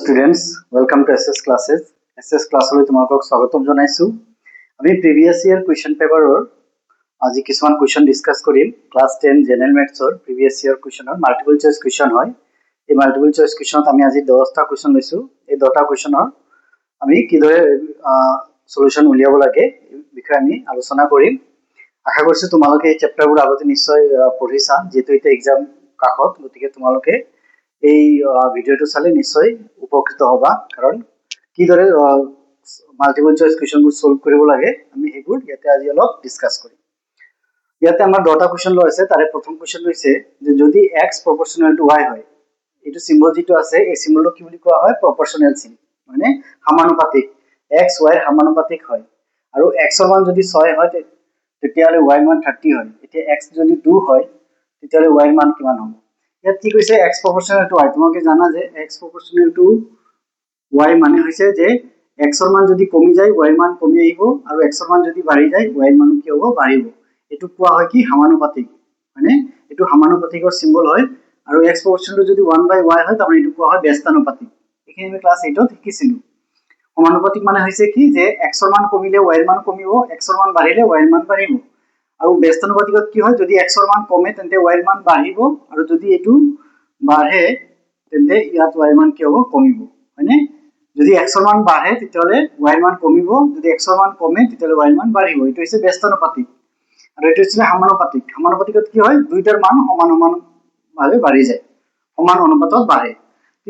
students, welcome to SS classes. SS class লৈ তোমালোকক স্বাগতম জনাইছো। আমি previous year question paper আজি কিছুমান question discuss কৰিম। class 10 general maths previous year question multiple choice question হয়। এই multiple choice question আমি আজি 10টা question লৈছো। এই 10টা question আমি কিদৰে solution উলিয়াব লাগে এই বিষয়ে আমি আলোচনা কৰিম। আশা কৰিছো তোমালোকে এই চেপ্টাৰ বোৰ আগতে নিশ্চয় পঢ়িছা, যেহেতু এটা এক্সাম কাকত, গতিকে তোমালোকে এই ভিডিওটো চালে নিশ্চয় উপকৃত হবা, কারণ কিদৰে মাল্টিপল চয়েস কোৱেশ্চনবোৰ সলভ কৰিব লাগে আমি এইবোৰ ইয়াতে আজি অলপ ডিসকাস কৰিম। ইয়াতে আমাৰ 10টা কোৱেশ্চন লৈ আছে। তাৰে প্ৰথম কোৱেশ্চন হৈছে যে যদি x প্ৰপৰ্শনাল টু y হয়, এইটো সিম্বল যেটো আছে এই সিম্বলটো কি বুলি কোৱা হয়? প্ৰপৰ্শনাল চিন, মানে সমানুপাতিক। x y সমানুপাতিক হয় আৰু x ৰ মান যদি 6 হয় তেতিয়াহলে y মান 30 হয়। এতিয়া x যদি 2 হয় তেতিয়াহলে y মান কিমান হ'ব? ইয়াত কি কৈছে? x proportional to y। তোমাকে জানা যে x proportional to y মানে হৈছে যে x ৰ মান যদি কমি যায় y মান কমি আহিব, আৰু x ৰ মান যদি বাঢ়ি যায় y মান কি হ'ব? বাঢ়িব। এটো কোৱা হয় কি? সমানুপাতিক। মানে এটো সমানুপাতিকৰ সিম্বল হয়, আৰু x proportional to যদি 1/y হয় তাৰমানে এটো কোৱা হয় ব্যস্তানুপাতিক। এখানে আমি ক্লাস 8 ত শিকিছিলো। সমানুপাতিক মানে হৈছে কি যে x ৰ মান কমিলে y ৰ মান কমিব, x ৰ মান বাঢ়িলে y ৰ মান বাঢ়িব। আৰু ব্যস্তানুপাতিকত কি হয়? যদি x ৰ মান কমে তেন্তে y ৰ মান বাঢ়িব, আৰু যদি এটো বাঢ়ে তেন্তে ইয়াত y ৰ মান কি হ'ব? কমিব, হয়নে? যদি x ৰ মান বাঢ়ে তেতিয়াহলে y ৰ মান কমিব, যদি x ৰ মান কমে তেতিয়াহলে y ৰ মান বাঢ়িব। এটো হৈছে ব্যস্তানুপাতিক। আৰু এটো হৈছে সমানুপাতিক। সমানুপাতিকত কি হয়? দুইটাৰ মান সমান সমান ভাবে বাঢ়ি যায়, সমান অনুপাতত বাঢ়ে।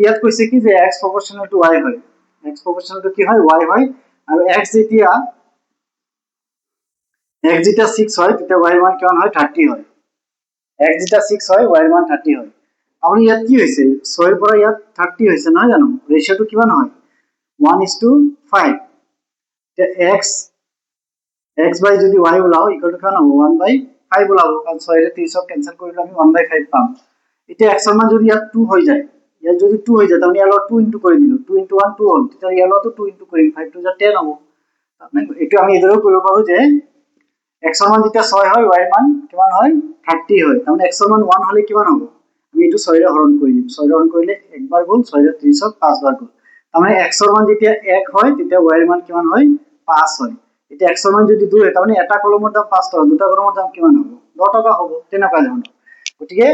ইয়াত কৈছে কি যে x proportional to y হয়। x proportional to কি হয়? y হয়। আৰু x যেতিয়া 6 হয় তেতিয়া y ৰ মান কিমান হয়? 30 হয়। x যেতিয়া 6 হয় y ৰ মান 30 হয়। আৰু ইয়াত কি হৈছে? 6 ৰ পৰা ইয়াত 30 হৈছে, নহয় জানো? ৰেশিওটো কিমান হয়? 1:5। x বাই যদি y ওলাও ইকুয়াল টু কিমান হ'ব? 1/5 ওলাব, কাৰণ 6 ৰে 30 ক কেনসেল কৰিলে আমি 1/5 পাম। এতিয়া x ৰ মান যদি ইয়াত 2 হৈ যায়, ইয়াত যদি 2 হৈ যায় তাৰমানে ইয়াৰ লগত 2 ইনটু কৰি দিলো, 2 * 1 2 হ'ল, তেতিয়া ইয়াৰ লগতো 2 ইনটু কৰিম, 5 * 2 = 10 হ'ব। তাৰমানে এটো আমি এদৰেও কৰিব পাৰো যে x ৰ মান যেতিয়া 6 হয় y ৰ মান কিমান হয়? 30 হয়। তাৰমানে x ৰ মান 1 হলে কিমান হ'ব? আমি এটো 6 ৰে হৰণ কৰি দিম। 6 ৰে হৰণ কৰিলে একবাৰ গ'ল, 6 ৰে 30 ক 5 বাৰ গ'ল। তাৰমানে x ৰ মান যেতিয়া 1 হয় তেতিয়া y ৰ মান কিমান হয়? 5 হয়। এতিয়া x ৰ মান যদি 2 হয় তাৰমানে এটা কলমৰ দাম 5 টকা, দুটা কলমৰ দাম কিমান হ'ব? 10 টকা হ'ব। তেনেকুৱা ধৰণৰ। গতিকে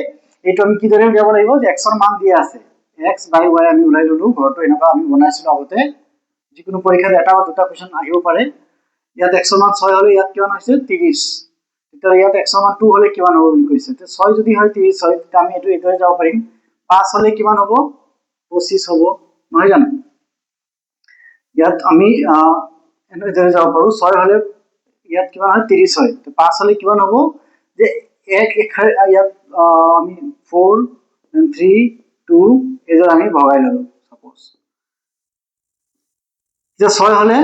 এইটো আমি কিদৰে উলিয়াব লাগিব? যে x ৰ মান দিয়া আছে, x বাই y আমি উলাই ললো। ঘৰটো এনেকুৱা আমি বনাইছিলো আগতে, যিকোনো পৰীক্ষাত এটা বা দুটা কোৱেশ্চন আহিব পাৰে। ইয়াত x ৰ মান 6 হলে ইয়াত কিমান হৈছে? 30। তেতিয়া ইয়াত x ৰ মান 2 হলে কিমান হ'ব বুলি কৈছে? তে 6 যদি হয় 30 হয়, তেতিয়া আমি এটো এদৰে যাব পাৰিম। 5 হলে কিমান হ'ব? 25 হ'ব, নহয় জানো? ইয়াত আমি এদৰে যাব পাৰো। 6 হলে ইয়াত কিমান হয়? 30 হয়। তে 5 হলে কিমান হ'ব? যে এক ইয়াত আমি 4 3 2 এদৰে আমি ভগাই ললো সাপোজ। যে 6 হলে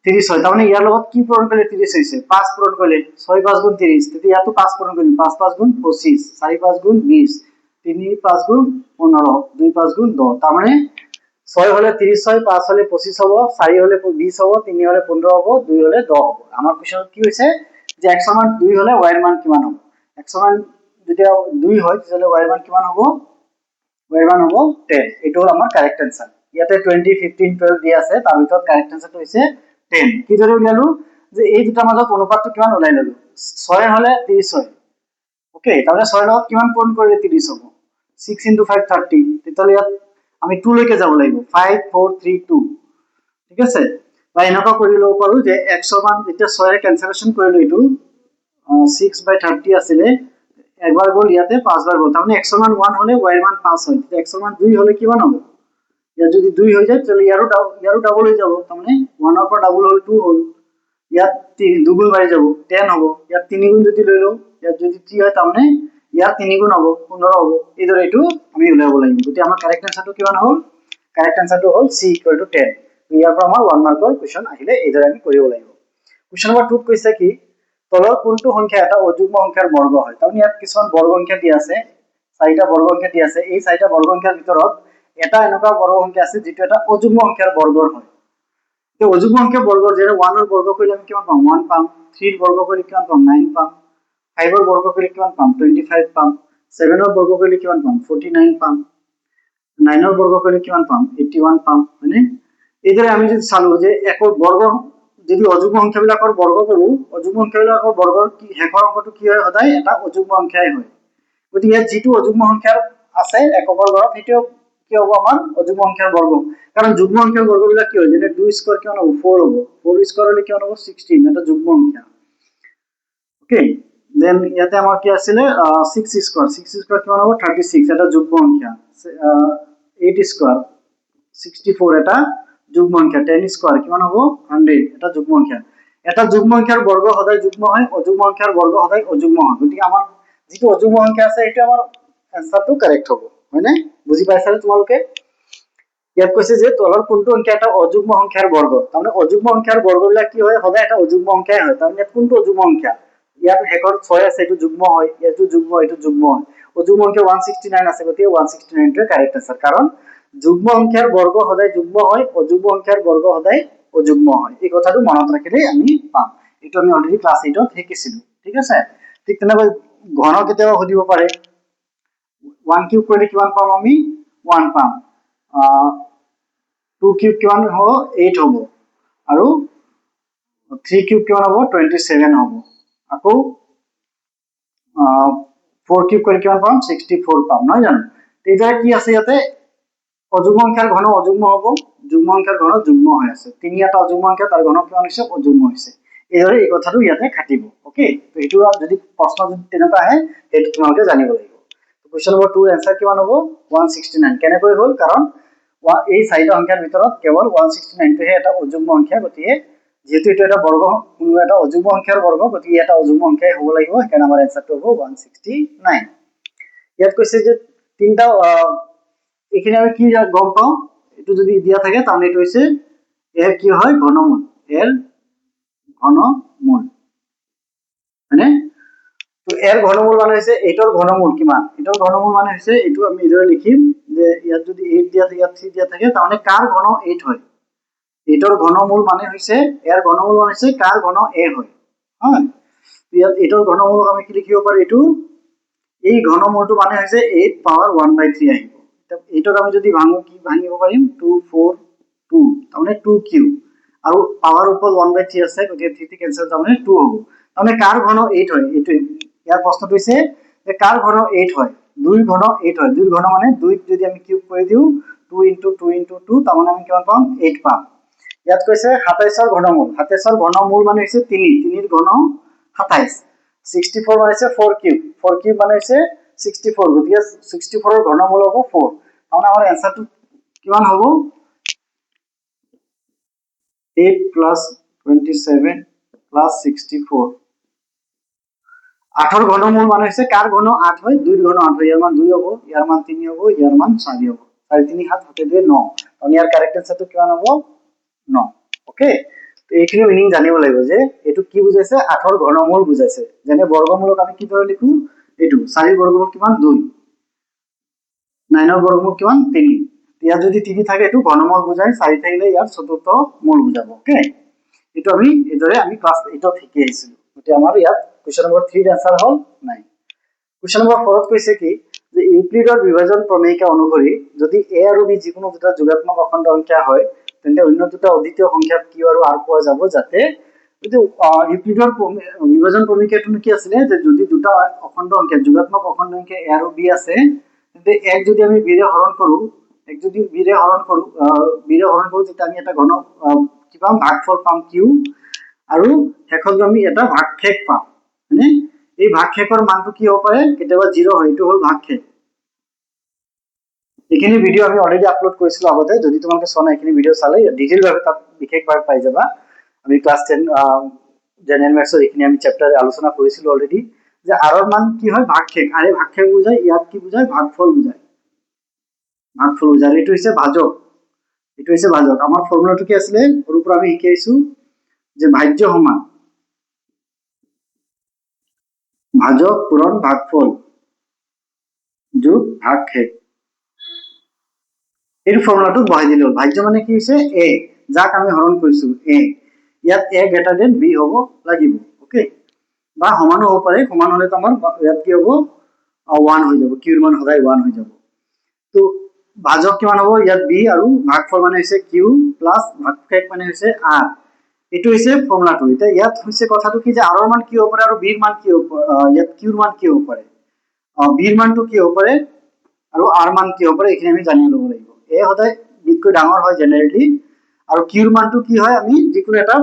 30 হয়, তাৰমানে ইয়াৰ লগত কি পূৰণ কৰিলে 30 হৈছে? 5 পূৰণ কৰিলে, 6 × 5 = 30। তেতিয়া ইয়াতো 5 পূৰণ কৰিম, 5 × 5 = 25, 4 × 5 = 20, 3 × 5 = 15, 2 × 5 = 10। তাৰমানে 6 হলে 30 হয়, 5 হলে 25 হ'ব, 4 হলে 20 হ'ব, 3 হলে 15 হ'ব, 2 হলে 10 হ'ব। আমাৰ কোৱেশ্চনত কি হৈছে যে x ৰ মান 2 হলে y ৰ মান কিমান হ'ব? x ৰ মান যেতিয়া 2 হয় তেতিয়াহলে y ৰ মান কিমান হ'ব? y ৰ মান হ'ব 10। এটো হ'ল আমাৰ কাৰেক্ট आंसर। ইয়াতে 20 15 12 দিয়া আছে, তাৰ ভিতৰত কাৰেক্ট आंसरটো হৈছে 10। কি ধৰে উলালো যে এই দুটা মাজত অনুপাতটো কিমান উলাই ললো? 6 হলে 30 হয়। ওকে, তাহলে 6 লগত কিমান পূৰণ কৰিলে 30 হ'ব? 6 * 5 30। তেতিয়াহলে ইয়াত আমি 2 লৈকে যাব লাগিব, 5 4 3 2। ঠিক আছে? বা এনেকুৱা কৰি লব পাৰো যে x ৰ মান যেতিয়া 6 ৰে ক্যান্সেলেশন কৰিলো, এটো 6/30 আছিলে, একবাৰ গ'ল, ইয়াতে 5 বাৰ গ'ল। তাৰমানে x ৰ মান 1 হলে y ৰ মান 5 হয়। তেতিয়া x ৰ মান 2 হলে কিমান হ'ব? ইয়াত যদি 2 হৈ যায় তাহলে ইয়াৰো ডাবল হৈ যাব। তাৰমানে 1 ৰ পৰা ডাবল হ'ল 2 হ'ল। ইয়াত 3 দুগুণ বাঢ়ি যাব, 10 হ'ব। ইয়াত 3 গুণ যদি লৈ লও, ইয়াত যদি 3 হয় তাৰমানে ইয়াত 3 গুণ হ'ব, 15 হ'ব। এইদৰে এটো আমি উলাব লাগিব। গতি আমাৰ কাৰেক্ট आंसरটো কিমান হ'ল? কাৰেক্ট आंसरটো হ'ল c = 10। ইয়াৰ পৰা আমাৰ 1 মাৰ্কৰ কোৱেশ্চন আহিলে এইদৰে আমি কৰিব লাগিব। কোৱেশ্চন নম্বৰ 2 কৈছে কি? তলৰ কোনটো সংখ্যা এটা অযুগ্ম সংখ্যাৰ বৰ্গ হয়? তাৰমানে ইয়াত কিছুমান বৰ্গ সংখ্যা দিয়া আছে, 4টা বৰ্গ সংখ্যা দিয়া আছে। এই 4টা বৰ্গ সংখ্যাৰ ভিতৰত এটা এনেকুৱা বৰ্গ সংখ্যা আছে যেটো এটা অযুগ্ম সংখ্যাৰ বৰ্গৰ হয়। তে অযুগ্ম সংখ্যাৰ বৰ্গৰ যেনে 1 ৰ বৰ্গ কৰিলে আমি কিমান পাম? 1 পাম। 3 ৰ বৰ্গ কৰিলে কিমান পাম? 9 পাম। 5 ৰ বৰ্গ কৰিলে কিমান পাম? 25 পাম। 7 ৰ বৰ্গ কৰিলে কিমান পাম? 49 পাম। 9 বৰ্গ কৰলে কিমান পাম 81 পাম হয়নে এইদৰে আমি যদি চালো যে একৰ বৰ্গ যদি অযুগ্ম সংখ্যাবিলাকৰ বৰ্গ কৰো অযুগ্ম সংখ্যাবিলাকৰ বৰ্গৰ কি হেকৰ অংকটো কি হয় সদায় এটা অযুগ্ম সংখ্যাই হয় গতিকে ইয়াত যিটো অযুগ্ম সংখ্যাৰ আছে এককৰ ঘৰত সেইটো কি হ'ব আমাৰ অযুগ্ম সংখ্যাৰ বৰ্গ কাৰণ যুগ্ম সংখ্যাৰ বৰ্গবিলাক কি হয় যেনে 2 স্কয়াৰ কিমান হ'ব 4 হ'ব 4 স্কয়াৰ হলে কিমান হ'ব 16 এটা যুগ্ম সংখ্যা ওকে দেন ইয়াতে আমাৰ কি আছিল 6 স্কয়াৰ কিমান হ'ব 36 এটা যুগ্ম সংখ্যা 8 স্কয়াৰ 64 এটা যুগ্ম সংখ্যা 10 স্কয়াৰ কিমান হ'ব 100 এটা যুগ্ম সংখ্যা এটা যুগ্ম সংখ্যাৰ বৰ্গ সদায় যুগ্ম হয় অযুগ্ম সংখ্যাৰ বৰ্গ সদায় অযুগ্ম হয় গতিকে আমাৰ যিটো অযুগ্ম সংখ্যা আছে এটা আমাৰ আনসাৰটো কাৰেক্ট হ'ব হয়নে বুজি পাইছানে তোমালোকে ইয়াত কৈছে যে তলৰ কোনটো সংখ্যা এটা অযুগ্ম সংখ্যাৰ বৰ্গ তাৰমানে অযুগ্ম সংখ্যাৰ বৰ্গবিলাক কি হয় সদায় এটা অযুগ্ম সংখ্যাই হয় তাৰমানে কোনটো অযুগ্ম সংখ্যা ইয়াত হেকৰ 6 আছে এটো যুগ্ম হয় এটো যুগ্ম এটো যুগ্ম হয় অযুগ্ম সংখ্যা 169 আছে গতিকে 169 টো কারেক্ট আনসার কাৰণ যুগ্ম সংখ্যাৰ বৰ্গ সদায় যুগ্ম হয় অযুগ্ম সংখ্যাৰ বৰ্গ সদায় অযুগ্ম হয় এই কথাটো মনত ৰাখিলে আমি পাম এটো আমি অলৰেডি ক্লাস 8 ত শিকিছিলো ঠিক আছে ঠিক তেনেকৈ ঘন কেতিয়াবা সুধিব পাৰে 1 কিউব কৰিলে কিমান পাম আমি 1 পাম 2 কিউব কিমান হ'ব 8 হ'ব আৰু 3 কিউব কিমান হ'ব 27 হ'ব আকৌ 4 কিউব কৰিলে কিমান পাম 64 পাম নহয় জানো তেতিয়া কি আছে ইয়াতে অযুগ্ম সংখ্যাৰ ঘন অযুগ্ম হ'ব যুগ্ম সংখ্যাৰ ঘন যুগ্ম হৈ আছে তিনি এটা অযুগ্ম সংখ্যা তাৰ ঘন কিমান হৈছে অযুগ্ম হৈছে এইদৰে এই কথাটো ইয়াতে খাটিব ওকে তো এটো যদি প্ৰশ্ন যদি তেনেকুৱা আহে এটো তোমালোকে জানিব লাগিব কোৱেশ্চন নম্বৰ 2 এনসাৰ কিমান হ'ব 169 কেনেকৈ হ'ল কাৰণ এই চাৰিটা সংখ্যাৰ ভিতৰত কেৱল 169 টোহে এটা অযুগ্ম সংখ্যা গতিকে যেহেতু এটা এটা বৰ্গ কোনো এটা অযুগ্ম সংখ্যাৰ বৰ্গ গতিকে এটা অযুগ্ম সংখ্যাই হ'ব লাগিব কাৰণ আমাৰ এনসারটো হ'ব 169 ইয়াত কৈছে যে তিনটা এখানে আমি কি গম পাও এটো যদি দিয়া থাকে তাহলে এটা হইছে এর কি হয় ঘনমূল এর ঘনমূল মানে তো এর ঘনমূল মানে হইছে এটার ঘনমূল কিমান এটার ঘনমূল মানে হইছে এটো আমি এদৰে লিখিম যে ইয়াত যদি 8 দিয়া থাকে ইয়াত 3 দিয়া থাকে তাহলে কার ঘন 8 হয় এটার ঘনমূল মানে হইছে এর ঘনমূল মানে হইছে কার ঘন a হয় হ্যাঁ ইয়াত এটার ঘনমূল আমি কি লিখিব পারি এটো এই ঘনমূলটো মানে হইছে 8 পাওয়ার 1/3 আহিব এটাক আমি যদি ভাঙো কি ভাঙিব পাৰিম 2 4 2 তাহলে 2 কিউব আৰু পাওয়ার উপর 1/3 আছে গতিকে 3 টি ক্যান্সেল তাহলে 2 হ'ব তাহলে কার ঘন 8 হয় এটো ইয়াৰ প্ৰশ্নটো হৈছে যে কার ঘন 8 হয় 2 ঘন 8 হয় 2 ঘন মানে 2 যদি আমি কিউব কৰি দিও 2 * 2 * 2 তাহলে আমি কিমান পাম 8 পাম ইয়াত কৈছে 27 ৰ ঘনমূল 27 ৰ ঘনমূল মানে হৈছে 3 3 ৰ ঘন 27 64 মানে হৈছে 4 কিউব মানে হৈছে 64 গতিকে 64 ৰ ঘনমূল হ'ব 4 তাহলে আমাৰ এনসাৰটো কিমান হ'ব 8 + 27 + 64 8 ৰ ঘনমূল মানে হৈছে কাৰ ঘন 8 হয় 2 ৰ ঘন 8 হয় ইয়াৰ মান 2 হ'ব ইয়াৰ মান 3 হ'ব ইয়াৰ মান 4 হ'ব 4 3 7 7 2 9 তাহলে ইয়াৰ কারেক্ট আনসারটো কিমান হ'ব 9 ওকে তো এইখিনি মিনিং জানিব লাগিব যে এটো কি বুজাইছে 8 ৰ ঘনমূল বুজাইছে যেনে বৰ্গমূলক আমি কি দৰে লিখো এটো 4 ৰ বৰ্গমূল কিমান 2 9 ৰ বৰ্গমূল কিমান 3 ইয়াত যদি 3 থাকে এটো ঘনমূল বুজায় 4 থাকিলে ইয়াৰ চতুৰ্থ মূল বুজাব ওকে এটো আমি এদৰে আমি ক্লাস 8 ত শিকি আহিছিলো গতি আমাৰ ইয়াত কোৱেশ্চন নম্বৰ 3 ৰ আনসাৰ হল 9 কোৱেশ্চন নম্বৰ 4 ত কৈছে কি যে ইউক্লিডৰ বিভাজন প্ৰমেয়িকা অনুসৰি যদি a আৰু b যিকোনো দুটা যোগাত্মক অখণ্ড সংখ্যা হয় তেন্তে অন্য দুটা অদ্বিতীয় সংখ্যা q আৰু r পোৱা যাব যাতে কিন্তু ইউক্লিডৰ বিভাজন প্ৰমেয়িকাটো কি আছিল যে যদি দুটা অখণ্ড সংখ্যা যোগাত্মক অখণ্ড সংখ্যা a আৰু b আছে তেন্তে এক যদি আমি b ৰে হৰণ কৰো এক যদি b ৰে হৰণ কৰো তেতিয়া আমি এটা ঘন কি পাম ভাগফল পাম q আৰু শেষত আমি এটা ভাগশেষ পাম মানে এই ভাগশেষৰ মানটো কি হ'ব পাৰে কেতিয়াবা 0 হয় এটো হল ভাগশেষ এইখিনি ভিডিও আমি অলৰেডি আপলোড কৰিছিলো আগতে যদি তোমালোকে চোৱা নাই এইখিনি ভিডিও চালে ডিটেইল ভাবে তাত বিশেষভাৱে পাই যাবা আমি ক্লাস 10 জেনাৰেল মেথছৰ এইখিনি আমি চেপ্টাৰ আলোচনা কৰিছিলো অলৰেডি যে r ৰ মান কি হয় ভাগশেষ আৰে ভাগশেষ বুজায় ইয়াত কি বুজায় ভাগফল বুজায় এইটো হৈছে ভাজক আমাৰ ফৰ্মুলাটো কি আছিল সৰুৰ পৰা আমি শিকি আহিছো যে ভাজ্য সমান ভাজক পূৰণ ভাগফল যোগ ভাগশেষ এই ফৰ্মুলাটো বহাই দিলে ভাজ্য মানে কি হৈছে a যাক আমি হৰণ কৰিছো a ইয়াত a গ্ৰেটাৰ দেন b হ'ব লাগিব ওকে বা সমান হ'ব পাৰে সমান হলে তো আমাৰ ইয়াত কি হ'ব 1 হৈ যাব q ৰ মান সদায় 1 হৈ যাব তো ভাজক কিমান হ'ব ইয়াত b আৰু ভাগফল মানে হৈছে q প্লাস ভাগশেষ মানে হৈছে r এটো হৈছে ফৰ্মুলাটো এটা ইয়াত হৈছে কথাটো কি যে r ৰ মান কি হ'ব পাৰে আৰু b ৰ মান কি হ'ব ইয়াত q ৰ মান কি হ'ব পাৰে b ৰ মানটো কি হ'ব পাৰে আৰু r মান কি হ'ব পাৰে এইখিনি আমি জানি ল'ব লাগিব a হদায় b তকৈ ডাঙৰ হয় জেনেৰেলি আৰু q ৰ মানটো কি হয় আমি যিকোনো এটা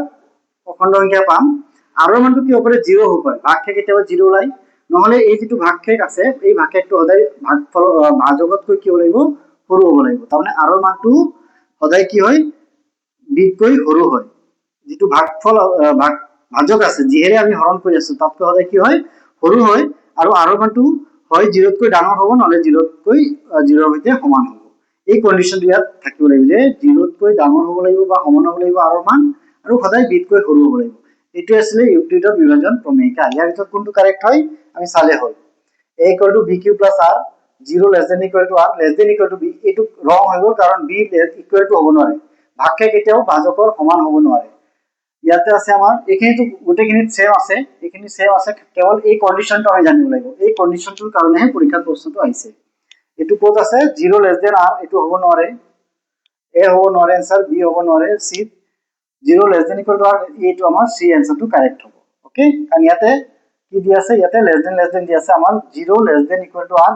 অখণ্ড সংখ্যা পাম r ৰ মানটো কি হ'ব পাৰে 0 হ'ব পাৰে ভাগশেষ কেতিয়াবা 0 ওলাই নহলে এই যেটো ভাগশেষ আছে এই ভাগশেষটো হদায় ভাগফল ভাজকতকৈ কি হ'ব লাগিব সৰু হ'ব লাগিব তাৰমানে r ৰ মানটো হদায় কি হয় b তকৈ সৰু হয় যেটো ভাগফল ভাজক আছে যিহেৰে আমি হৰণ কৰি আছো তাতকৈ হদায় কি হয় সৰু হয় আৰু r ৰ মানটো হয় 0 তকৈ ডাঙৰ হ'ব নহলে 0 তকৈ 0 ৰ সৈতে সমান হ'ব এই কন্ডিশনটো ইয়াত থাকিব লাগিব যে 0 তকৈ ডাঙৰ হ'ব লাগিব বা সমান হ'ব লাগিব r ৰ মান আৰু সদায় b তকৈ সৰু হ'ব লাগিব এটো আছিল ইউক্লিডৰ বিভাজন প্ৰমেয়িকা ইয়াৰ ভিতৰত কোনটো কাৰেক্ট হয় আমি চালে হ'ল a = bq + r 0 less than equal to r less than equal to b এটো ৰং হৈ গ'ল কাৰণ b ইকুৱেল টু হ'ব নোৱাৰে ভাগশেষ কেতিয়াও ভাজকৰ সমান হ'ব নোৱাৰে ইয়াতে আছে আমাৰ এইখিনিটো গোটেইখিনিত সেম আছে এইখিনি সেম আছে কেৱল এই কন্ডিশনটো আমি জানিব লাগিব এই কন্ডিশনটোৰ কাৰণেহে পৰীক্ষাৰ প্ৰশ্নটো আহিছে এটো ক'ত আছে 0 less than r এটো হ'ব নোৱাৰে a হ'ব নোৱাৰে আনসাৰ b হ'ব নোৱাৰে c 0 less than equal to r এইটো আমাৰ c আনসাৰটো কাৰেক্ট হ'ব ওকে কাৰণ ইয়াতে কি দি আছে ইয়াতে less than দি আছে আমাৰ 0 less than equal to r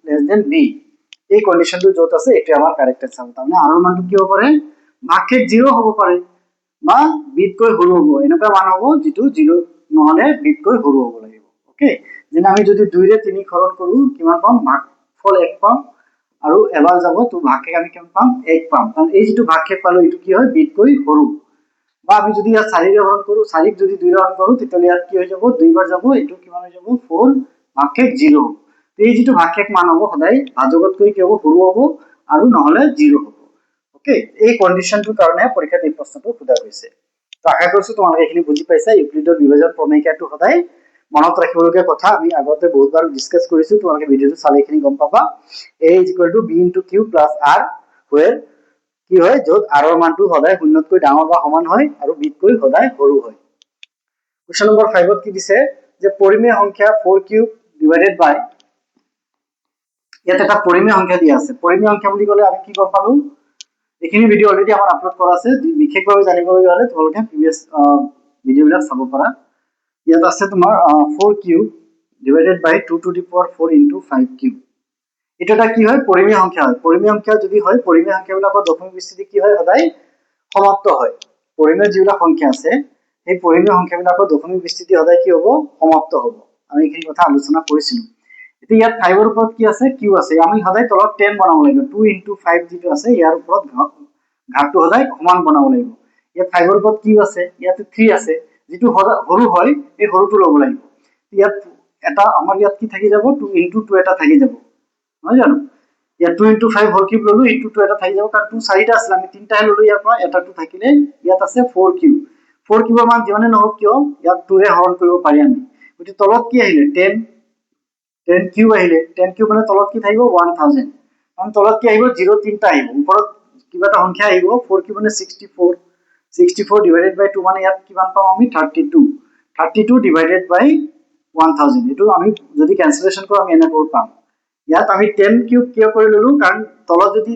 less than b এই কন্ডিশনটো য'ত আছে এটো আমাৰ কাৰেক্ট আনসাৰ হ'ব তাৰমানে r ৰ মানটো কি হ'ব পাৰে ভাগশেষ 0 হ'ব পাৰে বা b তকৈ সৰু হ'ব এনেকুৱা মান হ'ব যেটো 0 নহলে b তকৈ সৰু হ'ব লাগিব ওকে যেনে আমি যদি 2 ৰে 3 হৰণ কৰো কিমান পাম ভাগফল 1 পাম আৰু এবাৰ যাব তো ভাগশেষ আমি কিমান পাম 1 পাম কাৰণ এই যেটো ভাগশেষ পালো এটো কি হয় b তকৈ সৰু বা আমি যদি ইয়াত 4 ৰে হৰণ কৰো 4 ক যদি 2 ৰে হৰণ কৰো তেতিয়ালে ইয়াত কি হৈ যাব 2 বাৰ যাব এটো কিমান হৈ যাব 4 ভাগশেষ 0 তো এই যেটো ভাগশেষ মান হ'ব সদায় ভাজকতকৈ কি হ'ব সৰু হ'ব আৰু নহলে 0 হ'ব ওকে এই কন্ডিশনটোৰ কাৰণে পৰীক্ষাত এই প্ৰশ্নটো সোধা হৈছে তো আশা কৰিছো তোমালোকে এইখিনি বুজি পাইছা ইউক্লিডৰ বিভাজন প্ৰমেয়িকাটো সদায় মনত ৰাখিবলগীয়া কথা আমি আগতে বহুতবাৰ ডিসকাস কৰিছো তোমালোকে ভিডিওটো চালে এইখিনি গম পাবা a = b * q + r where কি হয় যত r ৰ মানটো সদায় শূন্যতকৈ ডাঙৰ বা সমান হয় আৰু b তকৈ সদায় সৰু হয় কোৱেশ্চন নম্বৰ 5 ত কি দিছে যে পৰিমেয় সংখ্যা 4³ ডিভাইডেড বাই ইয়াত এটা পৰিমেয় সংখ্যা দিয়া আছে পৰিমেয় সংখ্যা বুলি ক'লে আমি কি গম পালো এইখিনি ভিডিও অলৰেডি আমাৰ আপলোড কৰা আছে বিশেষভাৱে জানিবলৈ হলে তোমালোকে প্ৰিভিয়াস ভিডিওবিলাক চাব পাৰা ইয়াত আছে তোমাৰ 4³ divided by 2 to the power 4 into 5³ এটা এটা কি হয় পৰিমেয় সংখ্যা হয় পৰিমেয় সংখ্যা যদি হয় পৰিমেয় সংখ্যাবিলাকৰ দশমিক বিস্তৃতি কি হয় সদায় সমাপ্ত হয় পৰিমেয় যিবিলাক সংখ্যা আছে এই পৰিমেয় সংখ্যাবিলাকৰ দশমিক বিস্তৃতি সদায় কি হ'ব সমাপ্ত হ'ব আমি এইখিনি কথা আলোচনা কৰিছিলো এতিয়া ইয়াত 5 ৰ ওপৰত কি আছে q আছে আমি সদায় তলত 10 বনাব লাগিব 2 into 5 যেটো আছে ইয়াৰ ওপৰত ঘাতটো সদায় সমান বনাব লাগিব ইয়াত 5 ৰ ওপৰত q আছে ইয়াত 3 আছে যেটো সৰু হয় এই সৰুটো ল'ব লাগিব ইয়াত এটা আমাৰ ইয়াত কি থাকি যাব 2 into 2 এটা থাকি যাব নহয় জানো ইয়াত 2 into 5 হোল কিউব ললো into 2 এটা থাকি যাব কাৰণ 2 চাৰিটা আছিল আমি তিনটাহে ললো ইয়াৰ পৰা এটাটো থাকিলে ইয়াত আছে 4 কিউব 4 কিউবৰ মান যিমানে নহওক কিয় ইয়াত 2 ৰে হৰণ কৰিব পাৰি আমি গতি তলত কি আহিলে 10 কিউব আহিলে 10 কিউব মানে তলত কি থাকিব 1000 কাৰণ তলত কি আহিব 0 তিনটা আহিব ওপৰত কিবা এটা সংখ্যা আহিব 4 কিউব মানে 64 ডিভাইডেড বাই 2 মানে ইয়াত কিমান পাম আমি 32 ডিভাইডেড বাই 1000 এটো আমি যদি ক্যালকুলেশন কৰো আমি এনেকৈ পাম ইয়াত আমি 10 কিউব কিয় কৰি ললো কাৰণ তলত যদি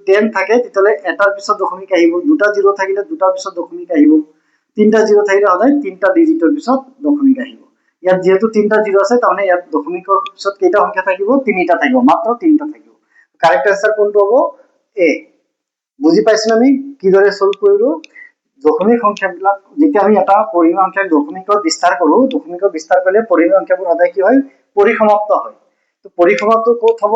10 থাকে তেতিয়ালে এটাৰ পিছত দশমিক আহিব দুটা 0 থাকিলে দুটাৰ পিছত দশমিক আহিব তিনটা 0 থাকিলে সদায় তিনটা ডিজিটৰ পিছত দশমিক আহিব ইয়াত যেহেতু তিনটা 0 আছে তাৰমানে ইয়াত দশমিকৰ পিছত কেইটা সংখ্যা থাকিব তিনিটা থাকিব মাত্ৰ তিনটা থাকিব কাৰেক্ট आंसर কোনটো হ'ব a বুজি পাইছনে আমি কিদৰে সলভ কৰিলো দশমিক সংখ্যাবিলাক যেতিয়া আমি এটা পৰিমেয় সংখ্যাক দশমিকত বিস্তাৰ কৰো দশমিকত বিস্তাৰ কৰিলে পৰিমেয় সংখ্যাবোৰ সদায় কি হয় পৰিসমাপ্ত হয় তো পৰিসমাপ্ত ক'ত হ'ব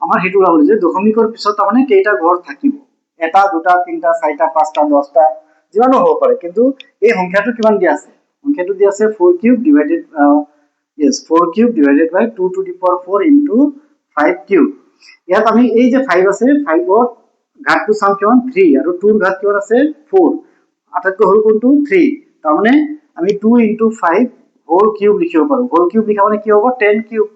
আমাৰ হেতু ওলাব যে দশমিকৰ পিছত তাৰমানে কেইটা ঘৰ থাকিব এটা দুটা তিনটা চাৰিটা পাঁচটা 10টা যিমানো হ'ব পাৰে কিন্তু এই সংখ্যাটো কিমান দিয়া আছে সংখ্যাটো দিয়া আছে 4³ divided 4³ by 2 to the power 4 into 5³ ইয়াত আমি এই যে 5 আছে 5 ৰ ঘাতটো চাম কিমান 3 আৰু 2 ৰ ঘাত কিমান আছে 4 আটাইতকৈ সৰু কোনটো 3 তাৰমানে আমি 2 into 5 হোল কিউব লিখিব পাৰো হোল কিউব লিখা মানে কি হ'ব 10 কিউব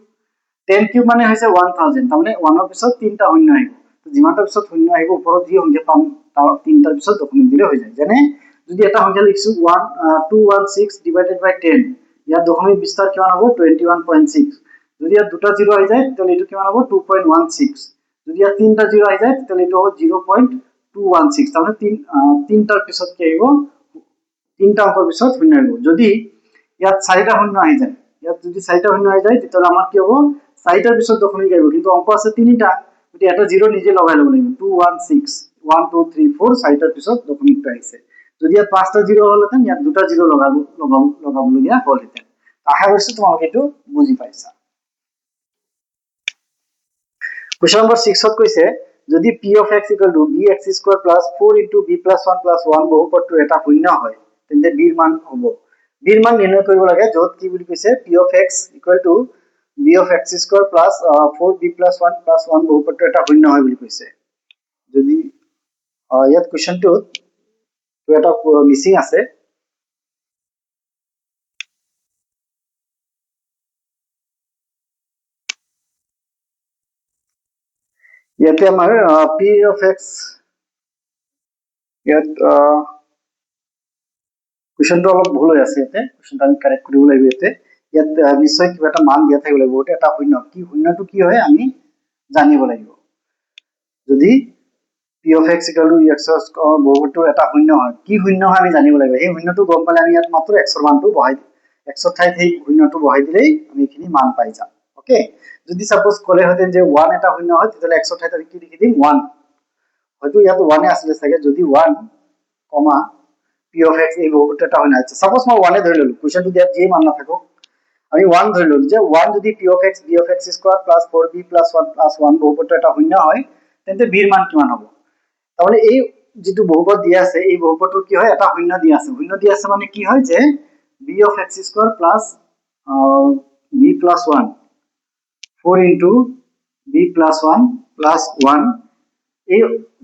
10 কিউব মানে হৈছে 1000 তাৰমানে 1 ৰ পিছত তিনটা শূন্য আহিব তো যিমানটা পিছত শূন্য আহিব ওপৰত যি সংখ্যা পাম তাৰ তিনটাৰ পিছত দশমিক দিলে হৈ যায় যেনে যদি এটা সংখ্যা লিখছো 216 ডিভাইডেড বাই 10 ইয়াত দশমিক বিস্তাৰ কিমান হ'ব 21.6 যদি ইয়াত দুটা 0 আহি যায় তেতিয়ালে এটো কিমান হ'ব 2.16 যদি ইয়াত তিনটা জিৰ' আহি যায় তেতিয়াহ'লে এইটো হ'ব 0.216 তাৰমানে তিনটাৰ পিছত কি আহিব তিনটা অংকৰ পিছত শূন্য আহিব যদি ইয়াত চাৰিটা শূন্য আহি যায় ইয়াত যদি চাৰিটা শূন্য আহি যায় তেতিয়াহ'লে আমাৰ কি হ'ব চাৰিটাৰ পিছত দশমিক আহিব কিন্তু অংক আছে তিনিটা গতিকে এটা জিৰ' নিজে লগাই ল'ব লাগিব 216 1 2 3 4 চাৰিটাৰ পিছত দশমিকটো আহিছে যদি ইয়াত পাঁচটা জিৰ' হ'লহেঁতেন ইয়াত দুটা জিৰ' লগাবলগীয়া হ'লহেঁতেন আশা কৰিছো তোমালোকে এইটো বুজি পাইছা Question number 6 ত কৈছে যদি p of x equal to bx square plus 4 into b plus 1 plus 1 বহুপদটোৰ এটা শূন্য হয় তেন্তে b ৰ মান হ'ব b ৰ মান নিৰ্ণয় কৰিব লাগে য'ত কি বুলি কৈছে p of x equal to b of x square plus 4b plus 1 plus 1 বহুপদটোৰ এটা শূন্য হয় বুলি কৈছে যদি ইয়াত কোৱেশ্চনটোত এটা মিসিং আছে ইয়াতে আমাৰ p of x ইয়াত কোৱেশ্চনটো অলপ ভুল হৈ আছে ইয়াতে কোৱেশ্চনটো আমি কাৰেক্ট কৰিব লাগিব ইয়াত নিশ্চয় কিবা এটা মান দিয়া থাকিব লাগিব এটা শূন্য কি শূন্যটো কি হয় আমি জানিব লাগিব যদি p of x equal to x বহুপদটোৰ এটা শূন্য হয় কি শূন্য হয় আমি জানিব লাগিব এই শূন্যটো গম পালে আমি ইয়াত মাত্ৰ x ৰ মানটো বহাই x ৰ ঠাইত এই শূন্যটো বহাই দিলেই আমি এখিনি মান পাই যাম ওকে যদি সাপোজ ক'লে হতেন যে 1 এটা শূন্য হয় তেতিয়াহ'লে x ৰ ঠাইত আমি কি লিখি দিম 1 হয়তো ইয়াত 1 এ আছিল চাগে যদি 1 কমা p of x এই বহুপদটো এটা শূন্য আছে সাপোজ মই 1 এ ধৰি ললো কোৱেশ্চনটো দিয়াত যেই মান নাথাকক আমি 1 ধৰি ললো যে 1 যদি p of x b of x square plus 4b plus 1 plus 1 বহুপদটো এটা শূন্য হয় তেন্তে b ৰ মান কিমান হ'ব তাহলে এই যেটো বহুপদ দিয়া আছে এই বহুপদটোৰ কি হয় এটা শূন্য দিয়া আছে মানে কি হয় যে b of x square plus b plus 1 4 into b plus 1 plus 1 এই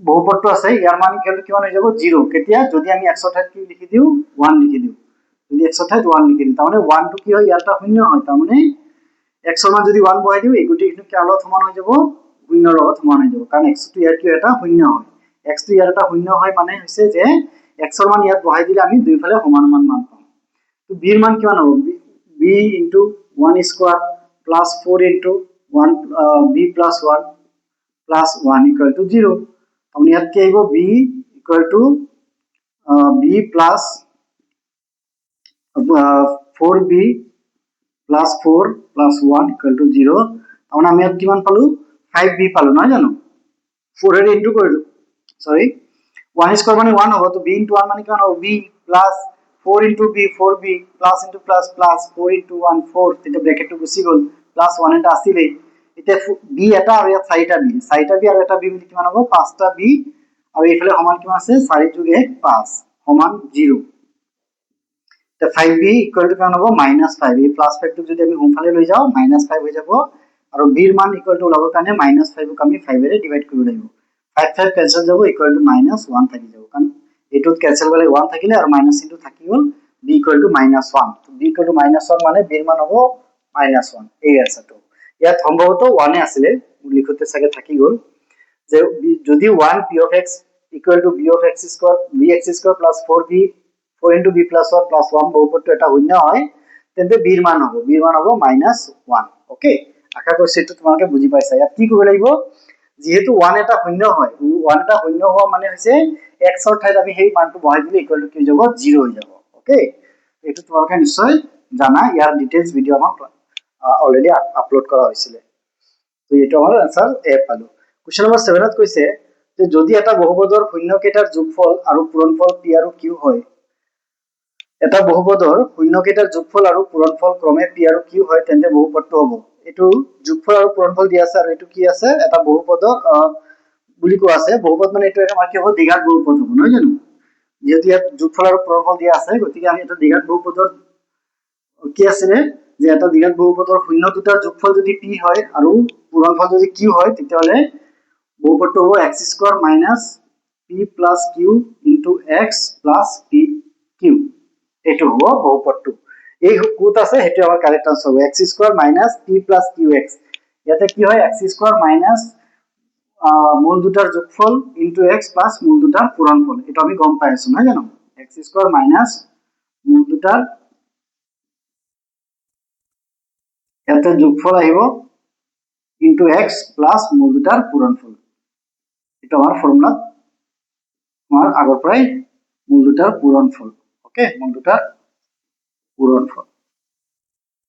বহুপদটো আছে ইয়াৰ মান কিমান হৈ যাব 0 কেতিয়া যদি আমি x ৰ ঠাইত কি লিখি দিও 1 লিখি দিও যদি x ৰ ঠাইত 1 লিখি দিও তাৰমানে 1 টো কি হয় ইয়াৰ এটা শূন্য হয় তাৰমানে x ৰ মান যদি 1 বহাই দিও এই গুটিটো কি আলত সমান হৈ যাব শূন্যৰ লগত সমান হৈ যাব কাৰণ x টো ইয়াৰ কি এটা শূন্য হয় x টো ইয়াৰ এটা শূন্য হয় মানে হৈছে যে x ৰ মান ইয়াত বহাই দিলে আমি দুইফালে সমান মান পাম তো b ৰ মান কিমান হ'ব b into 1 square plus 4 into 1 b plus 1 plus 1 equal to 0 আমি ইয়াত কি আহিব b equal to b plus 4b plus 4 plus 1 equal to 0 তাহলে আমি ইয়াত কিমান পালো 5b পালো নহয় জানো 4 এর ইনটু কৰিলো সরি 1 স্কয়ার মানে 1 হবে তো b into 1 মানে কিমান হবে b plus 4 into b 4b plus into plus plus 4 into 1 4 এটা ব্র্যাকেটটো গুছি গল plus 1 এটা আছিলে এটা b এটা আৰু ইয়াত 4টা b আৰু এটা b মিলি কিমান হ'ব 5টা b আৰু এইফালে সমান কিমান আছে 4 যোগ 1 5 সমান 0 তে 5b ইকুয়াল টু কিমান হ'ব -5 এই প্লাস 5 টো যদি আমি হোমফালে লৈ যাও -5 হৈ যাব আৰু b ৰ মান ইকুয়াল টু ওলাবৰ কাৰণে -5 ক আমি 5 এৰে ডিভাইড কৰিব লাগিব 5 5 ক্যান্সেল যাব ইকুয়াল টু -1 থাকি যাব কাৰণ এটোত ক্যান্সেল গলে 1 থাকিলে আৰু মাইনাস ইনটু থাকি গল b ইকুয়াল টু -1 তো b ইকুয়াল টু -1 মানে b ৰ মান হ'ব -1 এই আনসাৰটো ইয়াত সম্ভৱত 1 এ আছিল লিখোতে সাগে থাকি গল যে যদি 1 p of x equal to b of x square bx square plus 4b 4 into b plus 1 plus 1 বহুপদটো এটা শূন্য হয় তেন্তে b ৰ মান হ'ব -1 ওকে আশা কৰিছো এটো তোমালোকে বুজি পাইছা ইয়াত কি কৰিব লাগিব যেহেতু 1 এটা শূন্য হয় 1 এটা শূন্য হোৱা মানে হৈছে x ৰ ঠাইত আমি সেই মানটো বহাই দিলে ইকুয়াল টু কি যাব 0 হৈ যাব ওকে এটো তোমালোকে নিশ্চয় জানা ইয়াৰ ডিটেইলছ ভিডিও আমাৰ অলৰেডি আপলোড কৰা হৈছিল তো এটো আমাৰ आंसर এ পালো কোৱেশ্চন নম্বৰ 7 ত কৈছে যে যদি এটা বহুপদৰ শূন্য কেইটাৰ যোগফল আৰু পূৰণফল p আৰু q হয় এটা বহুপদৰ শূন্য কেইটাৰ যোগফল আৰু পূৰণফল ক্ৰমে p আৰু q হয় তেন্তে বহুপদটো হ'ব এটো যোগফল আৰু পূৰণফল দিয়া আছে আৰু এটো কি আছে এটা বহুপদৰ বুলি কোৱা আছে বহুপদ মানে এটো আমাৰ কি হ'ব দ্বিঘাত বহুপদ হ'ব নহয় জানো যেহেতু ইয়াত যোগফল আৰু পূৰণফল দিয়া আছে গতিকে আমি এটা দ্বিঘাত বহুপদৰ কি আছে যে এটা দ্বিঘাত বহুপদৰ শূন্য দুটাৰ যোগফল যদি p হয় আৰু পূৰণফল যদি q হয় তেতিয়াহলে বহুপদটো হ'ব x square minus p plus q into x plus pq এটো হ'ব বহুপদটো এই কোত আছে হেতু আমাৰ কারেক্ট আনসার হ'ব x square minus p plus qx ইয়াতে কি হয় x স্কয়ার মাইনাস মূল দুটাৰ যোগফল into x plus মূল দুটাৰ পূৰণফল এটা আমি গম পাই আছো নহয় জানো x স্কয়াৰ মাইনাস মূল দুটাৰ ইয়াতে যোগফল আহিব ইনটু x প্লাস মূল দুটাৰ পূৰণফল। এটা আমাৰ ফৰ্মুলা, আমাৰ আগৰ পৰাই মূল দুটাৰ পূৰণফল। ওকে, মূল দুটাৰ পূরণফল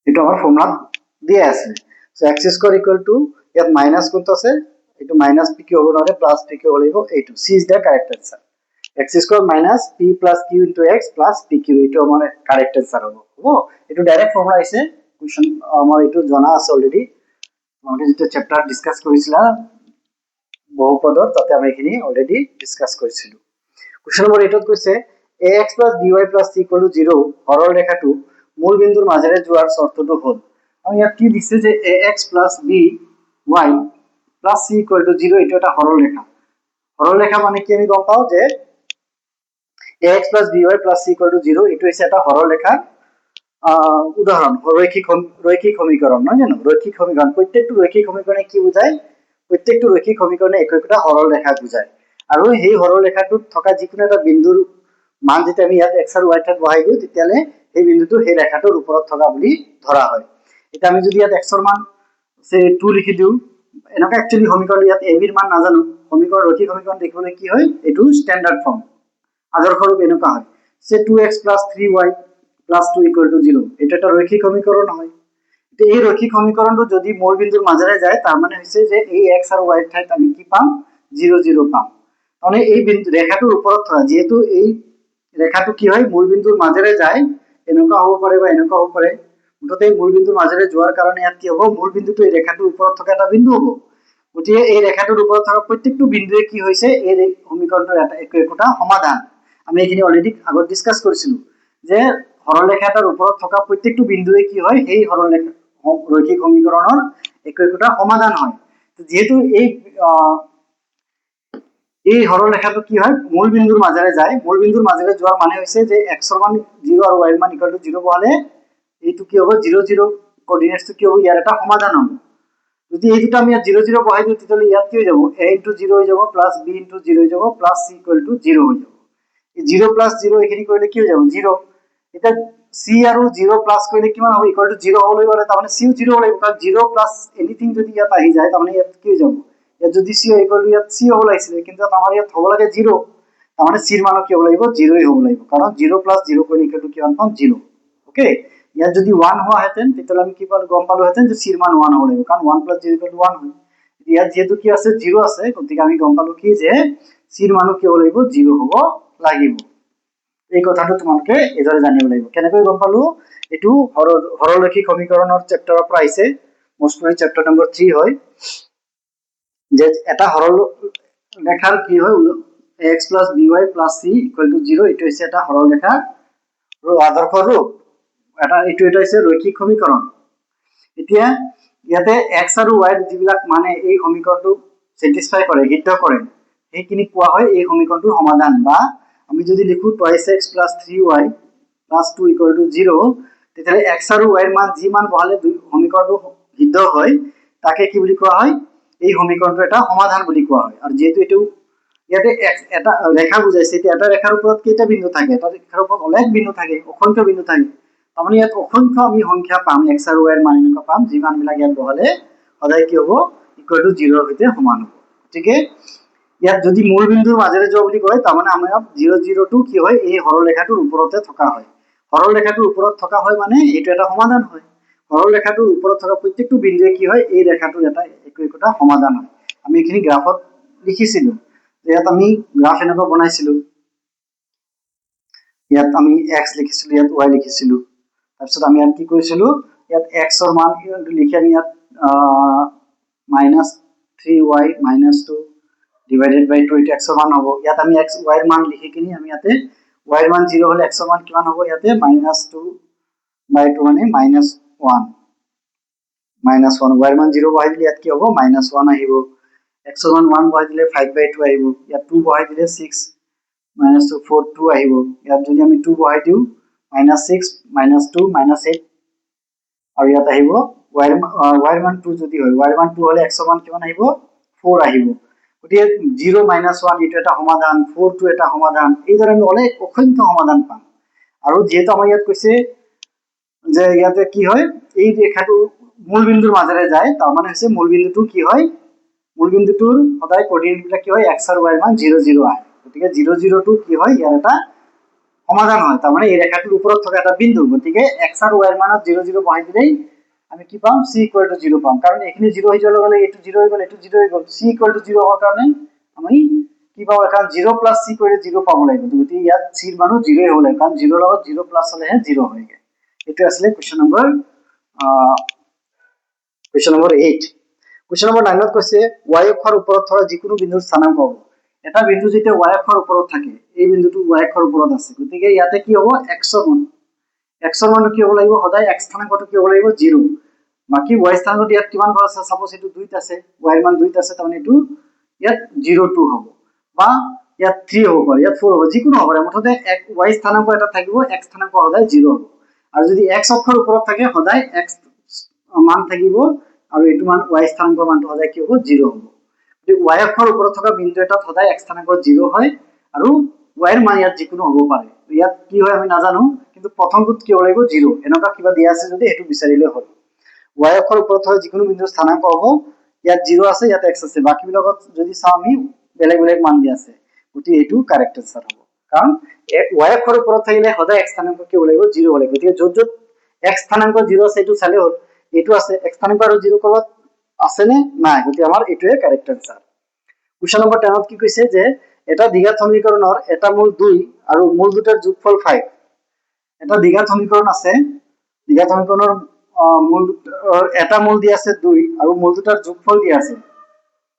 এটা আমার ফর্মুলা দিয়ে আছে। So x square equal to ইয়াত মাইনাস কোনটো আছে, এটো মাইনাস p কি হ'ব নহলে প্লাস p কি হ'ব লাগিব, এইটো c is the correct answer. x square minus p plus q into x plus pq, এইটো আমার কারেক্ট আনসার হ'ব। হ'ব, এইটো ডাইরেক্ট ফর্মুলা আছে, কোয়েশ্চন আমার এইটো জানা আছে অলরেডি। আমাকে যেটা চ্যাপ্টার ডিসকাস কৰিছিলা বহুপদৰ, তাতে আমি এখিনি অলৰেডি ডিসকাস কৰিছিলো। কোয়েশ্চন নম্বৰ 8 কৈছে ax by c = 0 সৰল ৰেখাটো মূল বিন্দুৰ মাজেৰে যোৱাৰ শৰ্তটো হ'ল। আৰু ইয়াত কি দিছে যে ax by c = 0, এইটো এটা সৰল ৰেখা। সৰল ৰেখা মানে কি আমি গম পাও যে ax by c = 0, এইটো হৈছে এটা সৰল ৰেখা উদাহৰণ। ৰৈখিক সমীকৰণ নহয় জানো, ৰৈখিক সমীকৰণ, প্ৰত্যেকটো ৰৈখিক সমীকৰণে কি বুঝায়, প্ৰত্যেকটো ৰৈখিক সমীকৰণে একোটা সৰল ৰেখা বুঝায়। আৰু সেই সৰল ৰেখাটোত থকা যিকোনো এটা বিন্দুৰ মান যেতিয়া আমি ইয়াত x আৰু y ঠাইত বহাই দিওঁ, তেতিয়ালে সেই বিন্দুটো সেই ৰেখাটোৰ ওপৰত থকা বুলি ধৰা হয়। এটা আমি যদি ইয়াত x ৰ মান সে 2 লিখি দিওঁ, এনেকা একচুয়ালি সমীকৰণ ইয়াত a b ৰ মান নাজানো, সমীকৰণ ৰৈখিক সমীকৰণ দেখিবলৈ কি হয়, এইটো স্ট্যান্ডাৰ্ড ফৰ্ম, আদৰ্শ ৰূপ এনেকুৱা হয় সে 2x + 3y + 2 = 0, এটা একটা রৈখিক সমীকরণ হয়। তো এই রৈখিক সমীকরণটো যদি মূল বিন্দুৰ মাজেৰে যায়, তাৰ মানে হৈছে যে এই x আৰু y ঠাইত আমি কি পাম, 0 0 পাম। মানে এই বিন্দু ৰেখাটোৰ ওপৰত থকা, যেহেতু এই ৰেখাটো কি হয় মূল বিন্দুৰ মাজেৰে যায়, এনেকুৱা হ'ব পাৰে বা এনেকুৱা হ'ব পাৰে, মুঠতে মূল বিন্দুৰ মাজেৰে যোৱাৰ কাৰণে ইয়াত কি হ'ব, মূল বিন্দুটো এই ৰেখাটোৰ ওপৰত থকা এটা বিন্দু হ'ব। গতিকে এই ৰেখাটোৰ ওপৰত থকা প্ৰত্যেকটো বিন্দুৱে কি হৈছে এই সমীকৰণটোৰ এটা একোটা সমাধান। আমি এখিনি অলৰেডি আগত ডিসকাস কৰিছিলো যে সৰলৰেখা এটাৰ ওপৰত থকা প্ৰত্যেকটো বিন্দুৱে কি হয়, এই সৰলৰেখা ৰৈখিক সমীকৰণৰ একোটা সমাধান হয়। যেহেতু এই সৰলৰেখাটো কি হয় মূল বিন্দুৰ মাজেৰে যায়, মূল বিন্দুৰ মাজেৰে যোৱাৰ মানে হৈছে যে x ৰ মান 0 আৰু y ৰ মান = 0 বহালে এইটো কি হ'ব, 0 0 কোঅর্ডিনেটসটো কি হ'ব, ইয়াৰ এটা সমাধান হ'ব। যদি এই দুটো আমি 0 0 বহাই দিওঁ, তেতিয়াহলে ইয়াত কি হৈ যাব, a * 0 হৈ যাব প্লাস b * 0 হৈ যাব প্লাস c = 0 হৈ যাব। 0 + 0 এখিনি কৰিলে কি হৈ যাব, 0। এটা c আৰু 0 প্লাস কৰিলে কিমান হ'ব, = 0 হ'বলৈ গ'লে তাৰ মানে c ও 0 হ'ব লাগিব, কাৰণ 0 প্লাস এনিথিং যদি ইয়াত আহি যায়, তাৰ মানে ইয়াত কি হৈ যাব, ইয়াত যদি c = ইয়াত c হ'ব লাগিছিল, কিন্তু আমাৰ ইয়াত হ'ব লাগে 0, তাৰ মানে c ৰ মান কি হ'ব লাগিব, 0 ই হ'ব লাগিব, কাৰণ 0 + 0 কৰিলে কিমান পাম, 0। ওকে, ইয়াত যদি 1 হোৱা হেতেন তেতিয়াহলে আমি কি পালো, গম পালো হেতেন যে c ৰ মান 1 হ'ব লাগিব, কাৰণ 1 + 0 = 1 হয়। ইয়াত যেহেতু কি আছে, 0 আছে, গতিকে আমি গম পালো কি যে c ৰ মান কি হ'ব লাগিব, 0 হ'ব লাগিব। এই কথাটো তোমালোকে এদৰে জানিব লাগিব। কেনেকৈ গম পালো, এটো সৰলৰৈখিক সমীকৰণৰ চেপ্টাৰৰ পৰা আহিছে, মোষ্টলি চেপ্টাৰ নম্বৰ 3 হয়, যে এটা সৰল ৰেখাৰ কি হয় ax + by + c = 0, এটো হৈছে এটা সৰল ৰেখাৰ আদৰ্শ ৰূপ, এটা হৈছে ৰৈখিক সমীকৰণ। এতিয়া ইয়াতে x আৰু y যিবিলাক মানে এই সমীকৰণটো স্যাটিসফাই কৰে, সিদ্ধ কৰে, সেইখিনি কোৱা হয় এই সমীকৰণটোৰ সমাধান। বা আমি যদি লিখো 2x + 3y + 2 = 0, তেতিয়াহলে x আৰু y ৰ মান যি মান বহালে সমীকৰণটো সিদ্ধ হয়, তাকে কি বুলি কোৱা হয়, এই সমীকৰণটো এটা সমাধান বুলি কোৱা হয়। আৰু যেহেতু এটো ইয়াতে এটা ৰেখা বুজাইছে, এটা ৰেখাৰ ওপৰত কেইটা বিন্দু থাকে, এটা ৰেখাৰ ওপৰত অনেক বিন্দু থাকে, অসংখ্য বিন্দু থাকে, তাৰমানে ইয়াত অসংখ্য আমি সংখ্যা পাম, x আৰু y ৰ মান এনেকুৱা পাম, যি মানবিলাক ইয়াত বহালে সদায় কি হ'ব, = 0 ৰ সৈতে সমান হ'ব। গতিকে ইয়াত যদি মূল বিন্দুৰ মাজেৰে যোৱা বুলি কয়, তাৰমানে আমাৰ 0 0 টো কি হয়, এই সৰল ৰেখাটোৰ ওপৰতে থকা হয়। সৰল ৰেখাটোৰ ওপৰত থকা হয় মানে এইটো এটা সমাধান হয়। সৰল ৰেখাটোৰ ওপৰত থকা প্ৰত্যেকটো বিন্দুৱে কি হয়, এই ৰেখাটোৰ এটা একোটা সমাধান হয়। আমি এখিনি গ্ৰাফত লিখিছিলো, ইয়াত আমি গ্ৰাফ এনেকুৱা বনাইছিলো, ইয়াত আমি x লিখিছিলো, ইয়াত y লিখিছিলো, তাৰপিছত আমি ইয়াত কি কৰিছিলো, ইয়াত x ৰ মান লিখি আমি ইয়াত -3y - 2 divided by 2, এটা x ৰ মান হ'ব। ইয়াত আমি y ৰ মান লিখি কিনি আমি ইয়াতে y ৰ মান 0 হলে x ৰ মান কিমান হ'ব, ইয়াতে -2/2 মানে -1 y ৰ মান 0 বহাই দিলে ইয়াত কি হ'ব, -1 আহিব। x ৰ মান 1 বহাই দিলে 5/2 আহিব। ইয়াত 2 বহাই দিলে 6 - 2 4 2 আহিব। ইয়াত যদি আমি 2 বহাই দিওঁ, -6 - 2 -8, আৰু ইয়াত আহিব y ৰ মান 2 যদি হয়, y ৰ মান 2 হলে x ৰ মান কিমান আহিব, 4 আহিব। গতিকে 0 - 1 এইটো এটা সমাধান, 4 টো এটা সমাধান, এইদৰে আমি অসংখ্য সমাধান পাম। আৰু যেহেতু আমাৰ ইয়াত কৈছে যে ইয়াতে কি হয়, এই ৰেখাটো মূল বিন্দুৰ মাজেৰে যায় তাৰ মানে হৈছে মূল বিন্দুটো কি হয় মূল বিন্দুটোৰ সদায় কোঅৰ্ডিনেট বিলাক কি হয় x আৰু y মান 0 0 আহে গতিকে 0 0 টো কি হয় ইয়াৰ এটা সমাধান হয় তাৰ মানে এই ৰেখাটোৰ ওপৰত থকা এটা বিন্দু গতিকে x আৰু y মানত 0 0 বহাই দিলেই আমি কি পাম c = 0 পাম কাৰণ এখানে 0 হৈ যোৱাৰ লগে লগে এটো 0 হৈ গ'ল এটো 0 হৈ গ'ল c = 0 হোৱাৰ কাৰণে আমি কি পাব কাৰণ 0 + c কৰিলে 0 পাব লাগিব গতিকে ইয়াত c ৰ মানো 0 হ'ব লাগে কাৰণ 0 লগত 0 প্লাস হলেহে 0 হয়গে এটো আসলে কোৱেশ্চন নম্বৰ 8 কোৱেশ্চন নম্বৰ 9 ত কৈছে y অক্ষৰ ওপৰত থকা যিকোনো বিন্দুৰ স্থানাংক হ'ব এটা বিন্দু যেতিয়া y অক্ষৰ ওপৰত থাকে এই বিন্দুটো y অক্ষৰ ওপৰত আছে গতিকে ইয়াতে কি হ'ব x ৰ মান কি হ'ব লাগিব সদায় x স্থানাংকটো কি হ'ব লাগিব 0 বাকি y স্থানাংকটো ইয়াত কিমান ঘৰ আছে সাপোজ এটো 2 ত আছে y ৰ মান 2 ত আছে তাৰমানে এটো ইয়াত 02 হ'ব বা ইয়াত 3 হ'ব পাৰে ইয়াত 4 হ'ব যিকোনো হ'ব পাৰে মুঠতে y স্থানাংক এটা থাকিব x স্থানাংক সদায় 0 হ'ব আৰু যদি x অক্ষৰ ওপৰত থাকে সদায় x মান থাকিব আৰু এটো মান y স্থানাংকৰ মানটো সদায় কি হ'ব 0 হ'ব যদি y অক্ষৰ ওপৰত থকা বিন্দু এটা সদায় x স্থানাংক 0 হয় আৰু y ৰ মান ইয়াত যিকোনো হ'ব পাৰে ইয়াত কি হয় আমি নাজানো কিন্তু প্ৰথমটোত কি হ'ব লাগিব 0 এনেকুৱা কিবা দিয়া আছে যদি এটো বিচাৰিলে হ'ল y অক্ষৰ ওপৰত থকা যিকোনো বিন্দুৰ স্থানাংক হ'ব ইয়াত 0 আছে ইয়াত x আছে বাকি বিলাকত যদি চাও আমি বেলেগ বেলেগ মান দিয়া আছে গতি এটো কারেক্ট आंसर হ'ব কাৰণ y অক্ষৰ ওপৰত থাকিলে সদায় x স্থানাংক কি হ'ব লাগিব 0 হ'ব লাগিব গতিকে য'ত য'ত x স্থানাংক 0 আছে এটো চালে হ'ল এটো আছে x স্থানাংক আৰু 0 কৰবাত আছে নে নাই গতি আমাৰ এটোৱে কাৰেক্ট आंसर কোৱেশ্চন নম্বৰ 10 ত কি কৈছে যে এটা দ্বিঘাত সমীকৰণৰ এটা মূল 2 আৰু মূল দুটাৰ যোগফল 5 এটা দ্বিঘাত সমীকৰণ আছে দ্বিঘাত সমীকৰণৰ মূল এটা মূল দিয়া আছে 2 আৰু মূল দুটাৰ যোগফল দিয়া আছে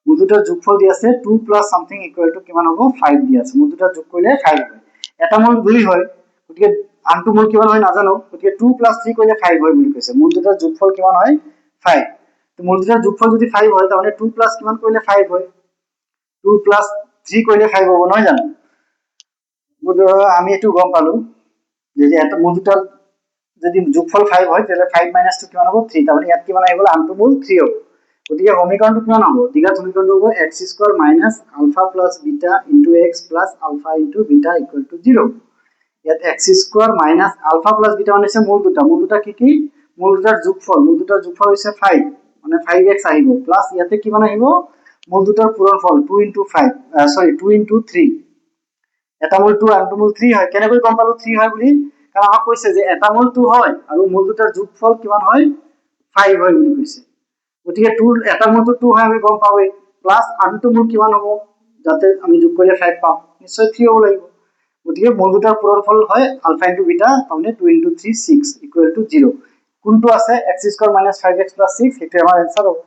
মূল দুটাৰ যোগফল দিয়া আছে 2 প্লাস সামথিং ইকুয়াল টু কিমান হ'ব 5 দিয়া আছে মূল দুটা যোগ কৰিলে 5 হয় এটা মূল 2 হয় গতিকে আনটো মূল কিমান হয় নাজানো গতিকে 2 প্লাস 3 কৰিলে 5 হয় বুলি কৈছে মূল দুটাৰ যোগফল কিমান হয় 5 তো মূল দুটাৰ যোগফল যদি 5 হয় তাহলে 2 প্লাস কিমান কৰিলে 5 হয় 2 প্লাস 3 কৰিলে 5 হ'ব নহয় জানো আমি এটো গম পালো যদি এটা মূল দুটাৰ যদি যোগফল 5 হয় তাহলে 5 - 2 কিমান হ'ব 3 তাহলে ইয়াত কিমান আহিব আনটো মূল 3 হ'ব গতিকে সমীকৰণটো কিমান হ'ব দ্বিঘাত সমীকৰণটো হ'ব x² - α + β * x + α * β = 0 ইয়াত x² - α + β মানে হৈছে মূল দুটা কি মূল দুটাৰ যোগফল হৈছে 5 মানে 5x আহিব প্লাস ইয়াতে কিমান আহিব মূল দুটাৰ পূৰণফল 2 * 5 সরি 2 * 3 এটা মূল 2 আনটো মূল 3 হয় কেনেকৈ গম পালো 3 হয় বুলি কাৰণ আমাক কৈছে যে এটা মূল 2 হয় আৰু মূল দুটাৰ যোগফল কিমান হয় 5 হয় বুলি কৈছে গতিকে 2 এটা মূলটো 2 হয় আমি গম পাওই প্লাস আনটো মূল কিমান হ'ব যাতে আমি যোগ কৰিলে 5 পাম নিশ্চয় 3 হ'ব লাগিব গতিকে মূল দুটাৰ পূৰণফল হয় α * β তাৰমানে 2 * 3 6 = 0 কোনটো আছে x² - 5x + 6 এটা আমাৰ आंसर হ'ব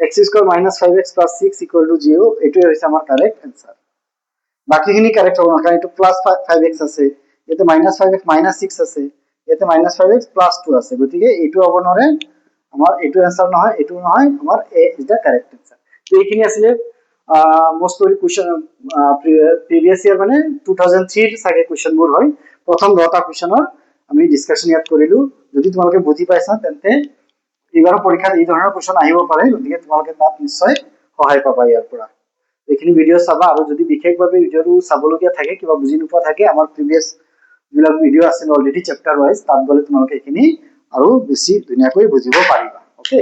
x² - 5x + 6 = 0 এটাই হৈছে আমাৰ কারেক্ট आंसर বাকিখিনি কারেক্ট হ'ব না কারণ এটা প্লাস 5x আছে এতে -5x -6 আছে এতে -5x + 2 আছে গতিকে এটো হ'ব নৰে আমাৰ এটো आंसर নহয় এটো নহয় আমাৰ এ ইজ দা কারেক্ট आंसर তো এইখিনি আসলে most of question previous year মানে 2003 ৰ সাগে কোশ্চেন বোৰ হয় প্ৰথম 10টা কোশ্চেনৰ আমি ডিসকাশন ইয়াত কৰিলো যদি তোমালোকে বুজি পাইছা তেন্তে এইবাৰৰ পৰীক্ষাত এই ধৰণৰ কোশ্চেন আহিব পাৰে গতিকে তোমালোকে তাত নিশ্চয় সহায় পাবা ইয়াৰ পৰা এইখিনি ভিডিও চাবা আৰু যদি বিশেষভাৱে ভিডিওটো চাবলগীয়া থাকে কিবা বুজি নোপোৱা থাকে আমাৰ প্ৰিভিয়াস বিলাক ভিডিও আছে অলৰেডি চেপ্টাৰ ওয়াইজ তাত গলে তোমালোকে এইখিনি আৰু বেছি ধুনীয়াকৈ বুজিব পাৰিবা ওকে